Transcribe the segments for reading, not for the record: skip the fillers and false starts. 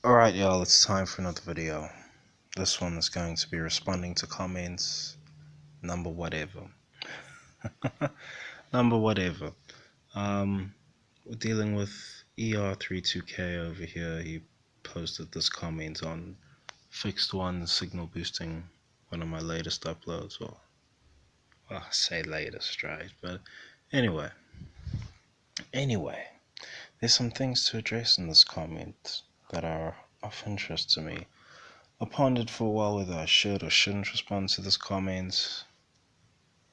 Alright y'all, it's time for another video. This one is going to be responding to comments number whatever. Number whatever. We're dealing with ER32K over here. He posted this comment on Fixed One Signal Boosting, one of my latest uploads. Well, I say latest, right? But anyway, there's some things to address in this comment that are of interest to me. I pondered for a while whether I should or shouldn't respond to this comment.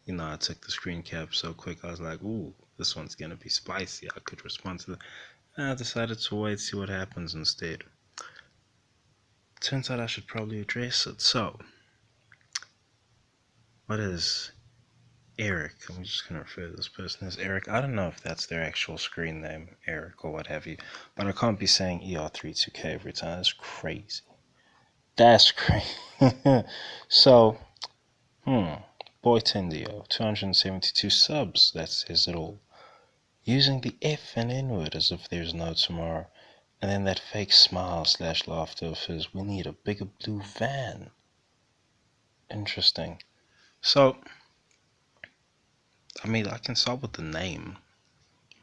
I took the screen cap so quick, I was like, ooh, this one's gonna be spicy. I could respond to that. And I decided to wait, see what happens instead. Turns out I should probably address it. So, what is Eric? I'm just gonna refer to this person as Eric. I don't know if that's their actual screen name, Eric or what have you, but I can't be saying ER32K every time. That's crazy. That's crazy. So, Boy Tendio, 272 subs, that says it all. Using the F and N word as if there's no tomorrow. And then that fake smile / laughter of his, we need a bigger blue van. Interesting. So, I can start with the name,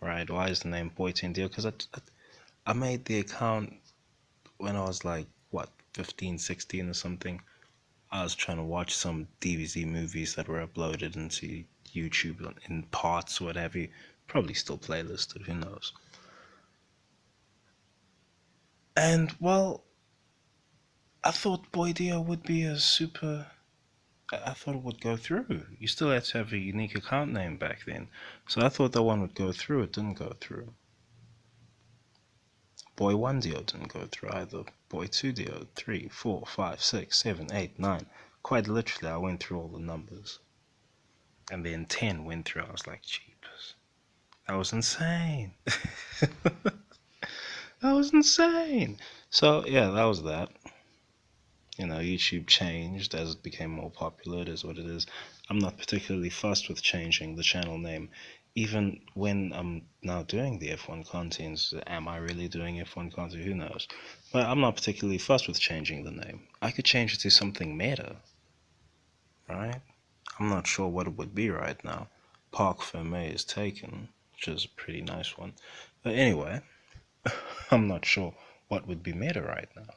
right? Why is the name Boy Tendio? Because I made the account when I was like, 15, 16 or something. I was trying to watch some DVZ movies that were uploaded into YouTube in parts, what have you. Probably still playlisted, who knows. And, well, I thought Boydio would be a super... I thought it would go through. You still had to have a unique account name back then. So I thought that one would go through. It didn't go through. Boy 1dio didn't go through either. Boy 2dio, 3, 4, 5, 6, 7, 8, 9. Quite literally, I went through all the numbers. And then 10 went through. I was like, jeepers. That was insane. That was insane. So, yeah, that was that. YouTube changed as it became more popular. It is what it is. I'm not particularly fussed with changing the channel name. Even when I'm now doing the F1 content, am I really doing F1 content? Who knows? But I'm not particularly fussed with changing the name. I could change it to something meta, right? I'm not sure what it would be right now. Parc Fermé is taken, which is a pretty nice one. But anyway, I'm not sure what would be meta right now.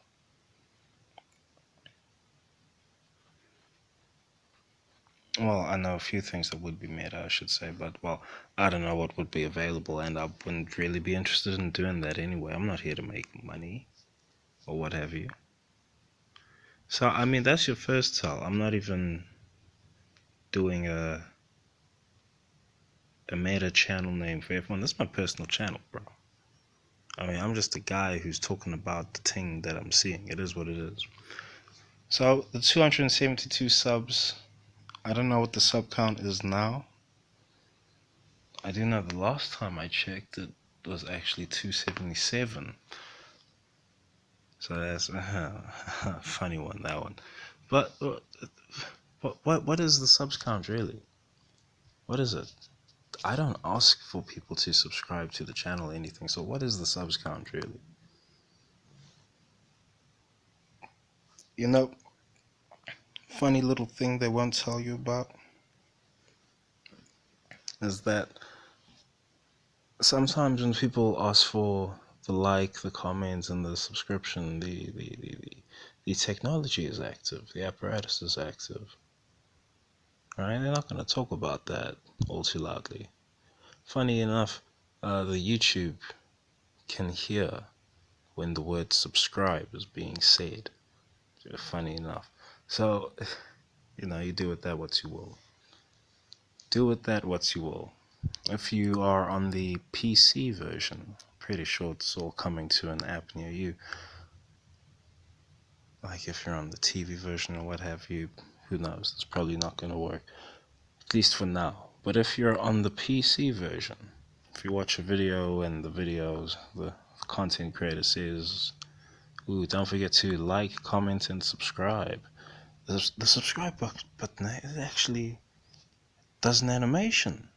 Well, I know a few things that would be meta, I should say, but, well, I don't know what would be available, and I wouldn't really be interested in doing that anyway. I'm not here to make money, or what have you. So, that's your first tell. I'm not even doing a meta channel name for everyone. That's my personal channel, bro. I'm just a guy who's talking about the thing that I'm seeing. It is what it is. So, the 272 subs, I don't know what the sub count is now. I do know the last time I checked it was actually 277. So that's a funny one, that one. But what is the subs count really? What is it? I don't ask for people to subscribe to the channel or anything. So what is the subs count really? Funny little thing they won't tell you about is that sometimes when people ask for the like, the comments, and the subscription, the technology is active, the apparatus is active. Right? They're not going to talk about that all too loudly. Funny enough, the YouTube can hear when the word subscribe is being said. Funny enough. So, you do with that what you will. Do with that what you will. If you are on the PC version, pretty sure it's all coming to an app near you. Like if you're on the TV version or what have you, who knows? It's probably not going to work. At least for now. But if you're on the PC version, if you watch a video and the content creator says, ooh, don't forget to like, comment, and subscribe. The subscribe button actually does an animation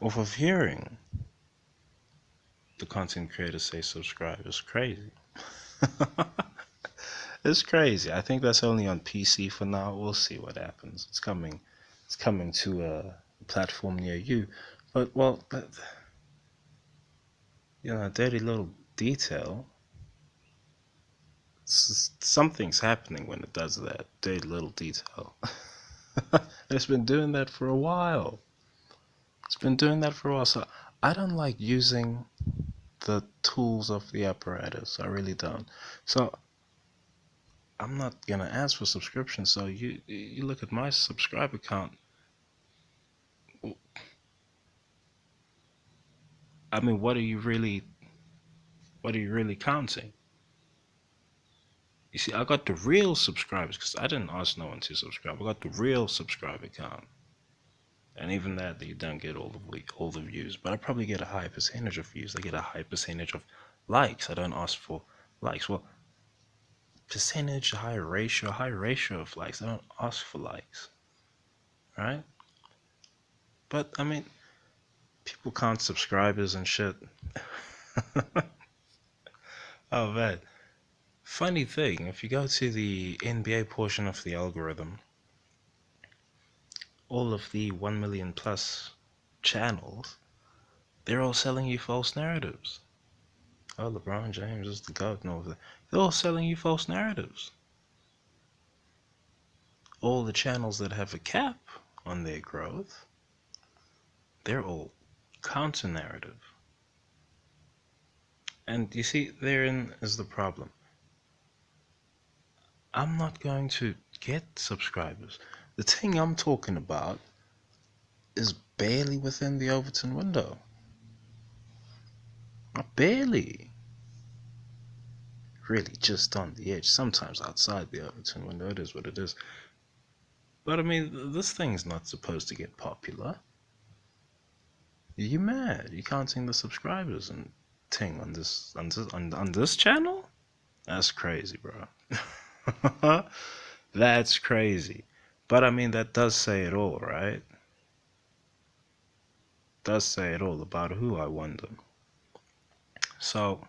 off of hearing the content creator say subscribe. It's crazy. It's crazy. I think that's only on PC for now. We'll see what happens. It's coming. It's coming to a platform near you. But well, a dirty little detail. Something's happening when it does that. Dirty little detail. It's been doing that for a while. It's been doing that for a while. So I don't like using the tools of the apparatus. I really don't. So I'm not gonna ask for subscription. So you look at my subscriber count. I mean, what are you really counting? You see, I got the real subscribers because I didn't ask no one to subscribe. I got the real subscriber count, and even that, you don't get all the views. But I probably get a high percentage of views. I get a high percentage of likes. I don't ask for likes. Well, percentage, high ratio of likes. I don't ask for likes, right? But I mean, people count subscribers and shit. Oh man, funny thing, if you go to the NBA portion of the algorithm, all of the 1 million plus channels, they're all selling you false narratives. Oh, LeBron James is the GOAT and all of that. They're all selling you false narratives. All the channels that have a cap on their growth, they're all counter narrative. And you see, therein is the problem. I'm not going to get subscribers. The thing I'm talking about is barely within the Overton window. Barely. Really just on the edge. Sometimes outside the Overton window. It is what it is. But I mean, this thing's not supposed to get popular. You mad? You counting the subscribers and thing on this channel? That's crazy, bro. That's crazy. But I mean, that does say it all, right? Does say it all about who, I wonder. So,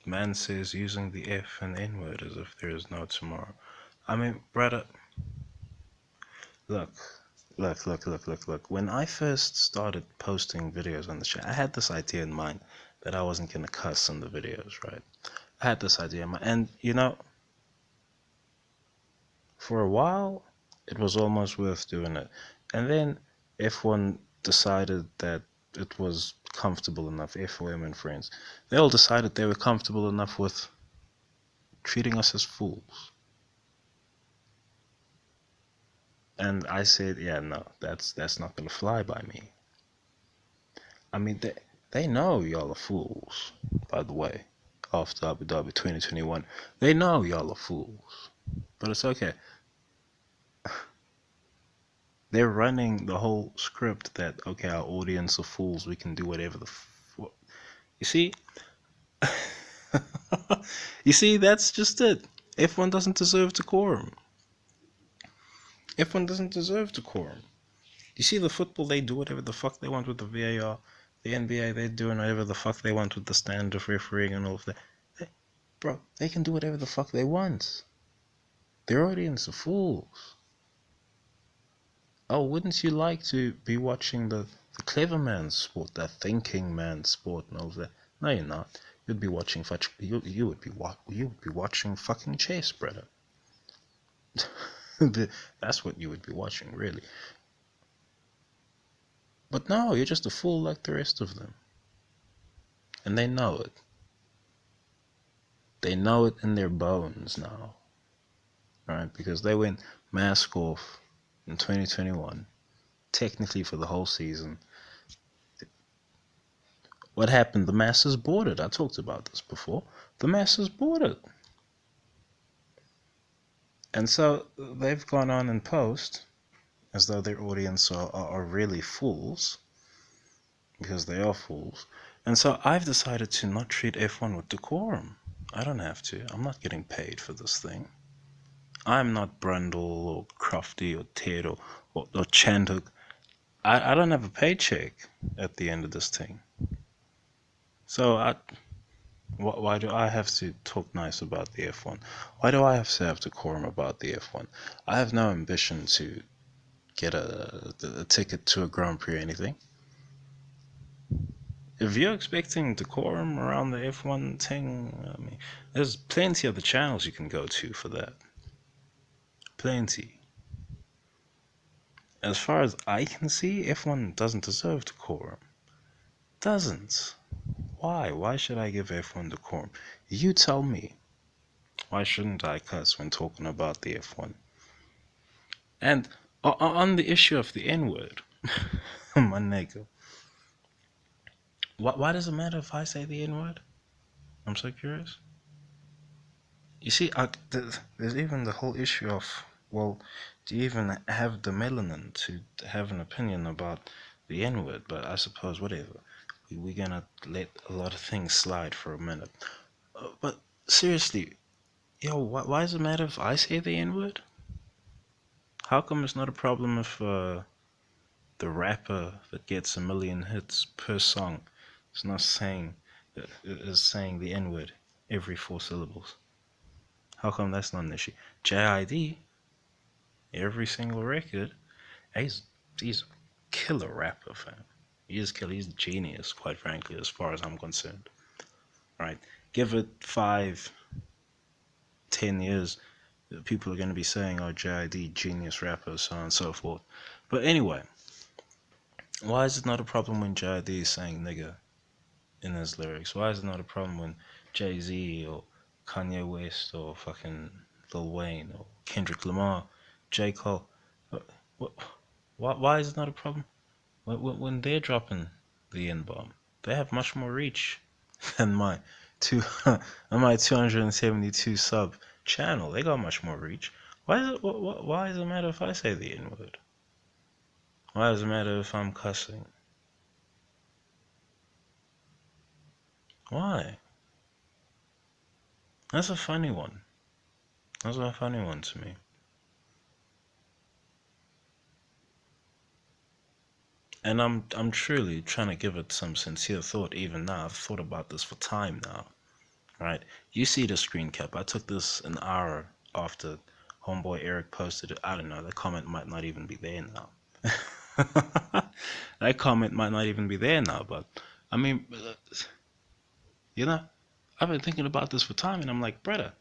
man says using the F and N word as if there is no tomorrow. I mean, brother, look. When I first started posting videos on the channel, I had this idea in mind that I wasn't gonna cuss in the videos, right? I had this idea in mind, and for a while, it was almost worth doing it. And then F1 decided that it was comfortable enough, F1 and friends, they all decided they were comfortable enough with treating us as fools. And I said, yeah, no, that's not gonna fly by me. I mean, they know y'all are fools, by the way, after Abu Dhabi 2021. They know y'all are fools, but it's okay. They're running the whole script that, okay, our audience are fools, we can do whatever you see? You see, that's just it. F1 doesn't deserve decorum. F1 doesn't deserve decorum. You see the football, they do whatever the fuck they want with the VAR. The NBA, they're doing whatever the fuck they want with the standard of refereeing and all of that. Bro, they can do whatever the fuck they want. Their audience are fools. Oh, wouldn't you like to be watching the clever man's sport, the thinking man's sport and all of that? No, you're not. You'd be watching you would be watching fucking chess, brother. That's what you would be watching, really. But no, you're just a fool like the rest of them. And they know it. They know it in their bones now. Right? Because they went mask off in 2021, technically for the whole season. What happened? The masses bought it. I talked about this before. The masses bought it. And so they've gone on and post as though their audience are really fools, because they are fools. And so I've decided to not treat F1 with decorum. I don't have to. I'm not getting paid for this thing. I'm not Brundle or Crofty or Ted or Chandhook. I don't have a paycheck at the end of this thing. So Why do I have to talk nice about the F1? Why do I have to have decorum about the F1? I have no ambition to get a ticket to a Grand Prix or anything. If you're expecting decorum around the F1 thing, I mean, there's plenty of the channels you can go to for that. Plenty. As far as I can see, F1 doesn't deserve decorum. Doesn't. Why? Why should I give F1 decorum? You tell me. Why shouldn't I cuss when talking about the F1? And on the issue of the N word, my nigga, why does it matter if I say the N word? I'm so curious. You see, there's even the whole issue of, well, do you even have the melanin to have an opinion about the N word? But I suppose, whatever. We're gonna let a lot of things slide for a minute. But seriously, yo, why does it matter if I say the N word? How come it's not a problem if the rapper that gets a million hits per song is not saying is saying the N word every 4 syllables? How come that's not an issue? JID, every single record, he's a killer rapper, fam. He is killer. He's a genius, quite frankly, as far as I'm concerned. Right? Give it 5, 10 years, people are going to be saying, "Oh, JID, genius rapper," so on and so forth. But anyway, why is it not a problem when JID is saying "nigga" in his lyrics? Why is it not a problem when Jay-Z or Kanye West or fucking Lil Wayne or Kendrick Lamar, J. Cole, why is it not a problem when they're dropping the N-bomb? They have much more reach than my two on my 272 sub channel. They got much more reach. Why does it matter if I say the N-word? Why does it matter if I'm cussing? Why? That's a funny one. That's a funny one to me. And I'm truly trying to give it some sincere thought even now. I've thought about this for time now. Right? You see the screen cap. I took this an hour after homeboy Eric posted it. I don't know. The comment might not even be there now. That comment might not even be there now, but I mean, you know, I've been thinking about this for time, and I'm like, brother,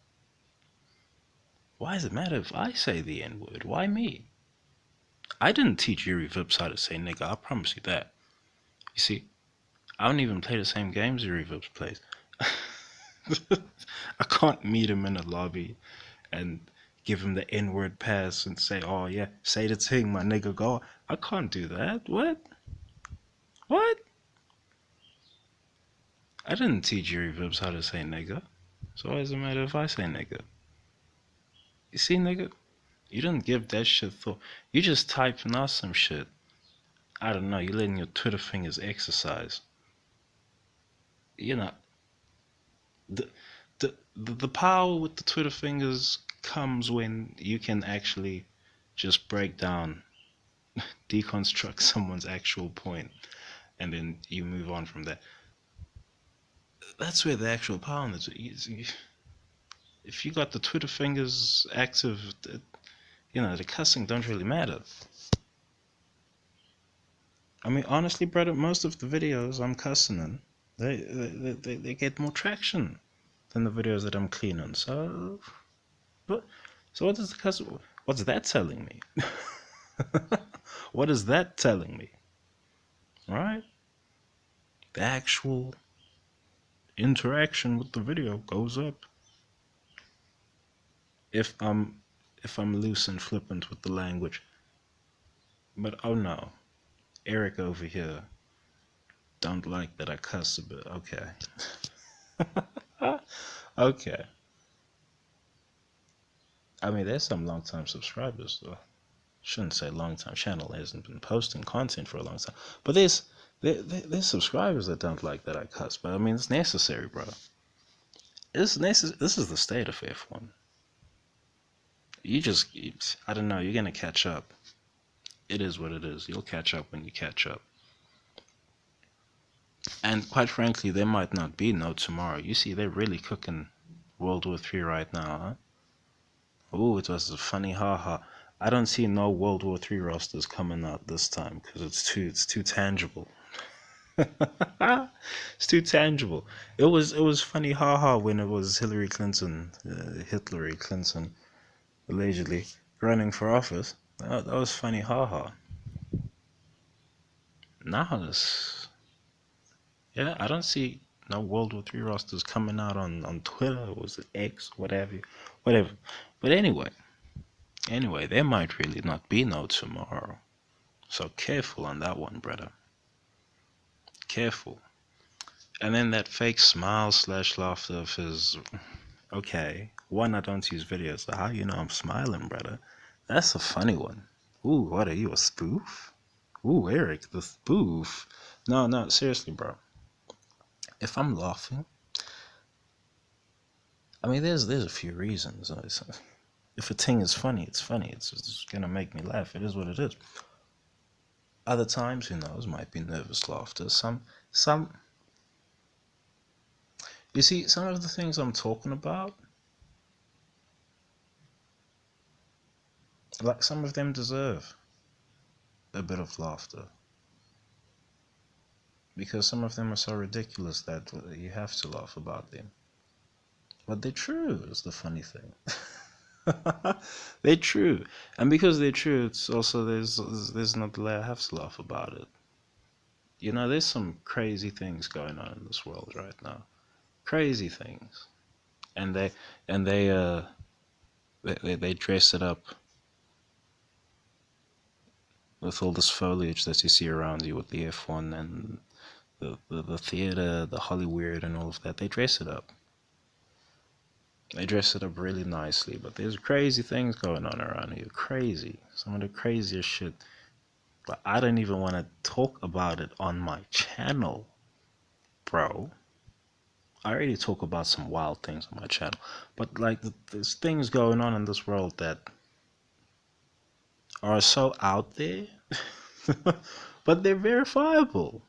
why does it matter if I say the N word? Why me? I didn't teach Yuri Vips how to say nigga. I promise you that. You see, I don't even play the same games Yuri Vips plays. I can't meet him in a lobby and give him the N word pass and say, "Oh yeah, say the thing, my nigga, go." I can't do that. What? What? I didn't teach Yuri Vips how to say nigga. So why does it matter if I say nigga? You see, nigga, you didn't give that shit thought. You just typing out some shit. I don't know. You letting your Twitter fingers exercise. You know, the the power with the Twitter fingers comes when you can actually just break down, deconstruct someone's actual point, and then you move on from that. That's where the actual power is. If you got the Twitter fingers active, the cussing don't really matter. I mean, honestly, brother, most of the videos I'm cussing in, they get more traction than the videos that I'm cleaning. But so what does the cuss? What's that telling me? What is that telling me? Right? The actual interaction with the video goes up. If I'm loose and flippant with the language. But oh no, Eric over here don't like that I cuss a bit. Okay. Okay. I mean, there's some long time subscribers though. Shouldn't say long time. Channel hasn't been posting content for a long time. But there's subscribers that don't like that I cuss. But I mean, it's necessary, bro. It's necessary. This is the state of F1. I don't know. You're gonna catch up. It is what it is. You'll catch up when you catch up. And quite frankly, there might not be no tomorrow. You see, they're really cooking World War III right now, huh? Oh, it was a funny haha. I don't see no World War III rosters coming out this time because it's too tangible. It's too tangible. It was funny haha when it was Hillary Clinton allegedly running for office. That was funny haha. Now it's yeah, I don't see no World War III rosters coming out on Twitter. Or was it X, whatever, whatever. But anyway, there might really not be no tomorrow. So careful on that one, brother. Careful. And then that fake smile slash laughter of his. Okay, one, I don't use videos, so how you know I'm smiling, brother? That's a funny one. Ooh, what are you, a spoof? Ooh, Eric, the spoof. No, no, seriously, bro. If I'm laughing, I mean, there's a few reasons. If a thing is funny, it's funny. It's gonna make me laugh. It is what it is. Other times, who knows, might be nervous laughter. Some. You see, some of the things I'm talking about, like some of them deserve a bit of laughter because some of them are so ridiculous that you have to laugh about them. But they're true. Is the funny thing. They're true, and because they're true, it's also there's not delay. I have to laugh about it. You know, there's some crazy things going on in this world right now. Crazy things, and they dress it up with all this foliage that you see around you with the F1 and the theater, the Hollywood, and all of that. They dress it up. They dress it up really nicely, but there's crazy things going on around here. Crazy. Some of the craziest shit. But I don't even want to talk about it on my channel, bro. I already talk about some wild things on my channel. But like there's things going on in this world that are so out there, but they're verifiable.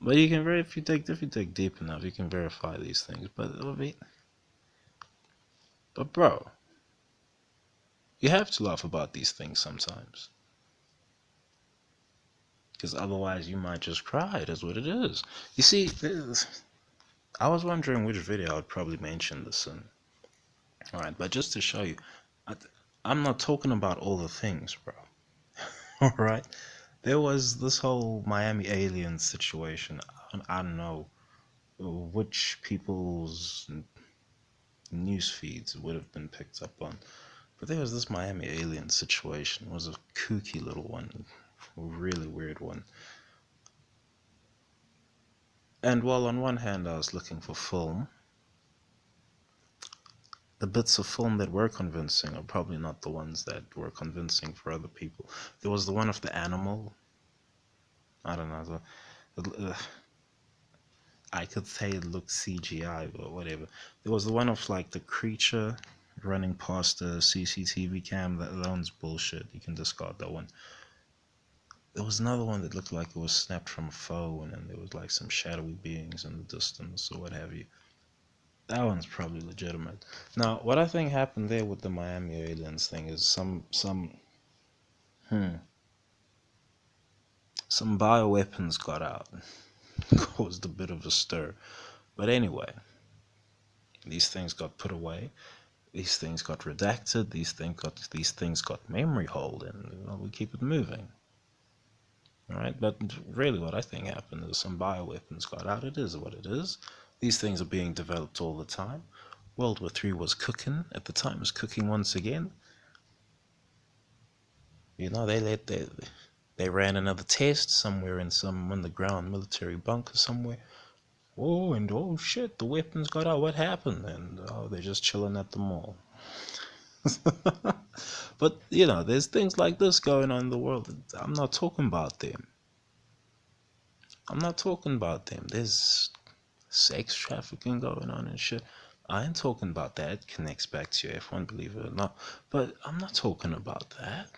But you can if you dig deep enough, you can verify these things. But bro, you have to laugh about these things sometimes. Because otherwise you might just cry. It is what it is. You see, I was wondering which video I'd probably mention this in. Alright, but just to show you, I, I'm not talking about all the things, bro. Alright? There was this whole Miami aliens situation. I don't know which people's news feeds would have been picked up on. But there was this Miami alien situation. It was a kooky little one, a really weird one. And while on one hand I was looking for film, the bits of film that were convincing are probably not the ones that were convincing for other people. There was the one of the animal. I don't know. I could say it looked CGI, but whatever. There was the one of like the creature running past the CCTV cam. That one's bullshit. You can discard that one. There was another one that looked like it was snapped from a phone, and there was like some shadowy beings in the distance or what have you. That one's probably legitimate. Now, what I think happened there with the Miami aliens thing is hmm, some bioweapons got out, caused a bit of a stir. But anyway, these things got put away. These things got redacted. These things got memory hold, and we keep it moving. All right, but really, what I think happened is some bioweapons got out. It is what it is. These things are being developed all the time. World War III was cooking at the time. Was cooking once again. You know, they ran another test somewhere in some underground military bunker somewhere. Oh, and oh shit, the weapons got out. What happened? And oh, they're just chilling at the mall. But you know, there's things like this going on in the world. I'm not talking about them. I'm not talking about them. There's sex trafficking going on and shit. I ain't talking about that. It connects back to your F1, believe it or not. But I'm not talking about that.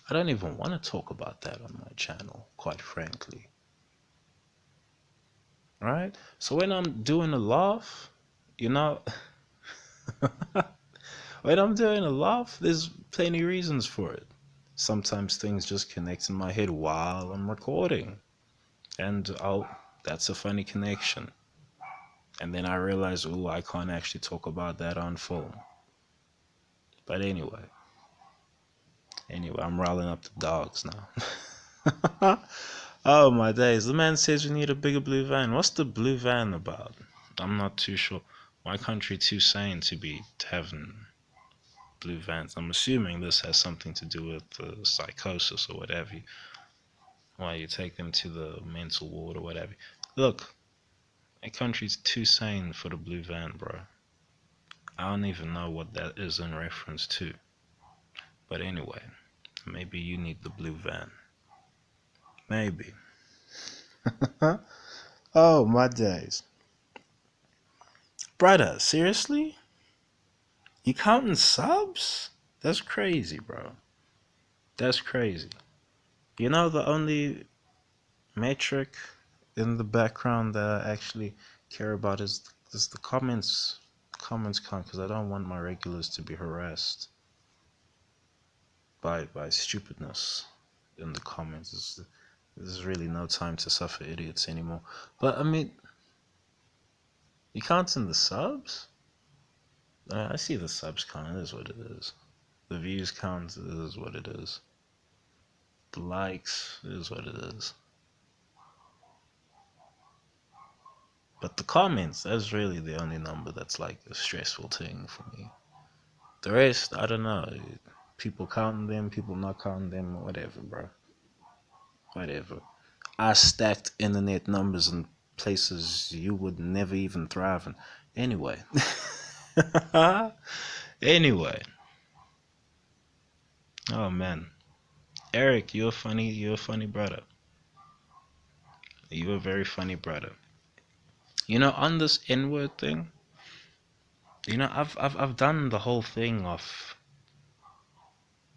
I don't even want to talk about that on my channel, quite frankly. right? So when I'm doing a laugh, you know, when I'm doing a laugh, there's plenty reasons for it. Sometimes things just connect in my head while I'm recording, and that's a funny connection. And then I realize, oh, I can't actually talk about that on film. But anyway, I'm riling up the dogs now. Oh my days! The man says we need a bigger blue van. What's the blue van about? I'm not too sure. My country too sane to be having blue vans. I'm assuming this has something to do with psychosis or whatever. Why you take them to the mental ward or whatever. Look, my country's too sane for the blue van, bro. I don't even know what that is in reference to. But anyway, maybe you need the blue van. Maybe. Oh my days. Brother, seriously? You counting subs? That's crazy, bro. That's crazy. You know the only metric in the background that I actually care about is the comments count, because I don't want my regulars to be harassed by stupidness in the comments. There's really no time to suffer idiots anymore. But I mean, you counting the subs? I see the subs count. It is what it is. The views count. It is what it is. The likes is what it is. But the comments, that's really the only number that's like a stressful thing for me. The rest, I don't know. People counting them, people not counting them, whatever, bro. Whatever. I stacked internet numbers in places you would never even thrive in. Anyway. Anyway. Oh man. Eric, you're a funny brother. You're a very funny brother. You know, on this N-word thing, you know, I've done the whole thing of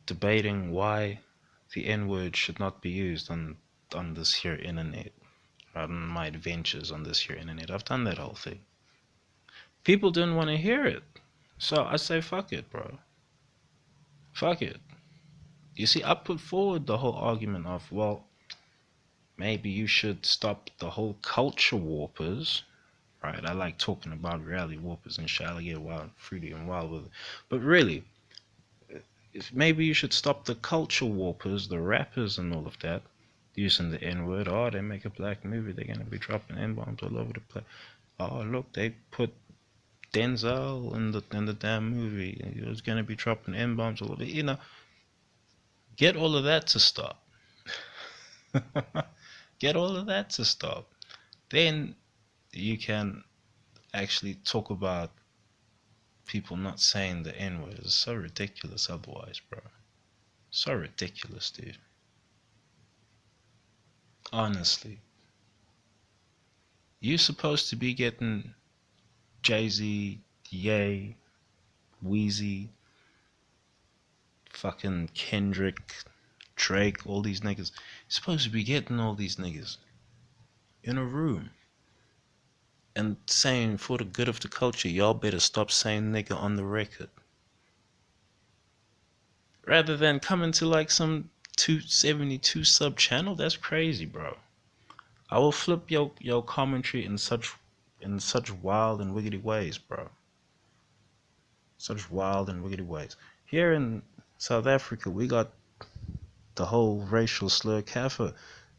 debating why the N-word should not be used on this here internet, on my adventures on this here internet. I've done that whole thing. People didn't want to hear it, so I say fuck it, bro. Fuck it. You see, I put forward the whole argument of, well, maybe you should stop the whole culture warpers. Right, I like talking about reality warpers and shit. I get wild, fruity, and wild with it. But really, if maybe you should stop the culture warpers, the rappers, and all of that, using the N word. Oh, they make a black movie, they're gonna be dropping N bombs all over the place. Oh, look, they put Denzel in the damn movie. He was gonna be dropping N bombs all over. You know, get all of that to stop. Get all of that to stop. Then you can actually talk about people not saying the N word. It's so ridiculous otherwise, bro. So ridiculous, dude. Honestly. You supposed to be getting Jay-Z, Ye, Weezy, fucking Kendrick, Drake, all these niggas. You're supposed to be getting all these niggas in a room and saying, for the good of the culture, y'all better stop saying nigga on the record. Rather than coming to like some 272 sub channel. That's crazy, bro. I will flip your commentary in such wild and wiggity ways, bro. Such wild and wiggity ways. Here in South Africa, we got the whole racial slur kafir.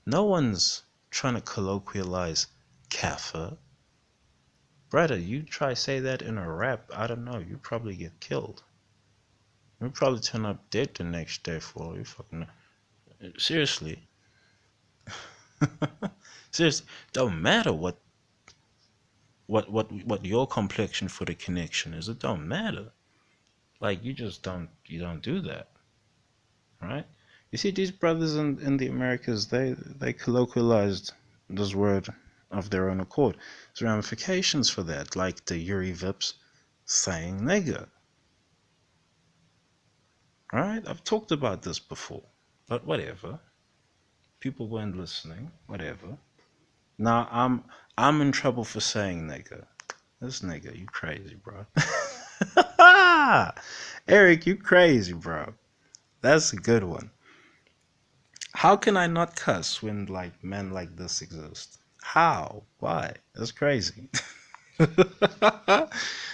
No one's trying to colloquialize kafir. Brother, you try say that in a rap, I don't know, you probably get killed. You probably turn up dead the next day for all you fucking know. Seriously. Seriously. Don't matter what your complexion for the connection is. It don't matter. Like you don't do that. Right? You see these brothers in the Americas, they colloquialized this word of their own accord. There's ramifications for that, like the Yuri Vips saying nigger. Right? I've talked about this before. But whatever. People weren't listening. Whatever. Now I'm in trouble for saying nigga. This nigga, you crazy, bro. Eric, you crazy, bro. That's a good one. How can I not cuss when like men like this exist? How? Why? That's crazy.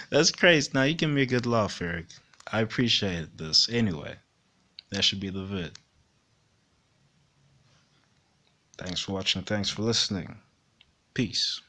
That's crazy. Now you give me a good laugh, Eric. I appreciate this. Anyway, that should be the vid. Thanks for watching. Thanks for listening. Peace.